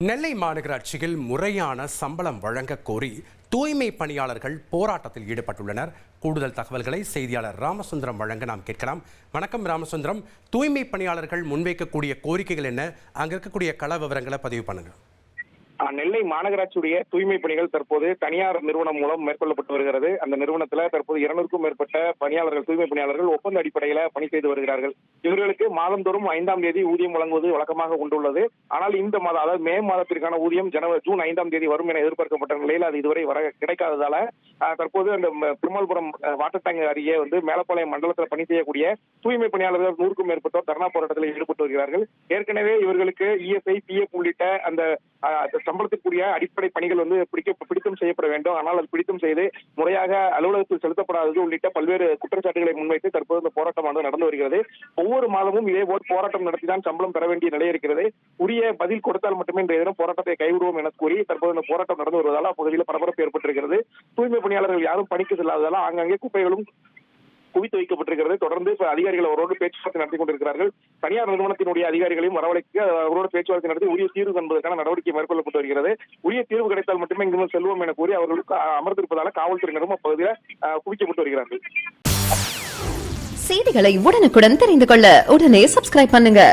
நெல்லை மாநகராட்சியில் முறையான சம்பளம் வழங்க கோரி தூய்மை பணியாளர்கள் போராட்டத்தில் ஈடுபட்டுள்ளனர். கூடுதல் தகவல்களை செய்தியாளர் ராமசுந்தரம் வழங்க நாம் கேட்கலாம். வணக்கம் ராமசுந்தரம், தூய்மை பணியாளர்கள் முன்வைக்கக்கூடிய கோரிக்கைகள் என்ன? அங்க இருக்கக்கூடிய கள விவரங்களை பதிவு பண்ணுங்க. நெல்லை மாநகராட்சியுடைய தூய்மை பணிகள் தற்போது தனியார் நிறுவனம் மூலம் மேற்கொள்ளப்பட்டு வருகிறது. அந்த நிறுவனத்தில் தற்போது 200க்கும் மேற்பட்ட பணியாளர்கள், தூய்மை பணியாளர்கள் ஒப்பந்த அடிப்படையில் பணி செய்து வருகிறார்கள். இவர்களுக்கு மாதந்தோறும் 5ஆம் தேதி ஊதியம் வழங்குவது வழக்கமாக கொண்டுள்ளது. ஆனால் இந்த மாதம், அதாவது மே மாதத்திற்கான ஊதியம் ஜூன் 5ஆம் தேதி வரும் என எதிர்பார்க்கப்பட்ட நிலையில் அது இதுவரை கிடைக்காததால தற்போது அந்த பெருமாள்புரம் வாட்டர் டேங்க் அருகே மேலப்பாளையம் மண்டலத்தில் பணி செய்யக்கூடிய தூய்மை பணியாளர்கள் 100க்கும் மேற்பட்டோர் தர்ணா போராட்டத்தில் ஈடுபட்டு வருகிறார்கள். ஏற்கனவே இவர்களுக்கு இஎஸ்ஐ, பிஎஃப் உள்ளிட்ட அந்த சம்பளத்திற்குரிய அடிப்படை பணிகள் பிடித்தம் செய்யப்பட வேண்டும். ஆனால் அது பிடித்தம் செய்து முறையாக அலுவலகத்தில் செலுத்தப்படாதது உள்ளிட்ட பல்வேறு குற்றச்சாட்டுகளை முன்வைத்து தற்போது இந்த போராட்டமானது நடந்து வருகிறது. ஒவ்வொரு மாதமும் இதேபோல் போராட்டம் நடத்திதான் சம்பளம் பெற வேண்டிய நிலை இருக்கிறது. உரிய பதில் கொடுத்தால் மட்டுமே இன்றைய தினம் போராட்டத்தை கைவிடுவோம் என கூறி தற்போது இந்த போராட்டம் நடந்து வருவதால் அப்பகுதியில் பரபரப்பு ஏற்பட்டிருக்கிறது. தூய்மை பணியாளர்கள் யாரும் பணிக்கு செல்லாததால் ஆங்காங்கே குப்பைகளும் குவித்து வைக்கப்பட்டிருக்கிறது. தொடர்ந்து அதிகாரிகள் அவரோடு பேச்சுவார்த்தை நடத்தி கொண்டிருக்கிறார்கள். தனியார் நிறுவனத்தினுடைய அதிகாரிகளையும் வரவழைக்க அவரோடு பேச்சுவார்த்தை நடத்தி உரிய தீர்வு காண்பதற்கான நடவடிக்கை மேற்கொள்ளப்பட்டு வருகிறது. உரிய தீர்வு கிடைத்தால் மட்டுமே இங்கிருந்து செல்வோம் என கூறி அவர்களுக்கு அமர்ந்திருப்பதால காவல்துறையினரும் அப்பகுதியில் குவிக்கப்பட்டு வருகிறார்கள். செய்திகளை உடனுக்குடன் தெரிந்து கொள்ள உடனே சப்ஸ்கிரைப் பண்ணுங்க.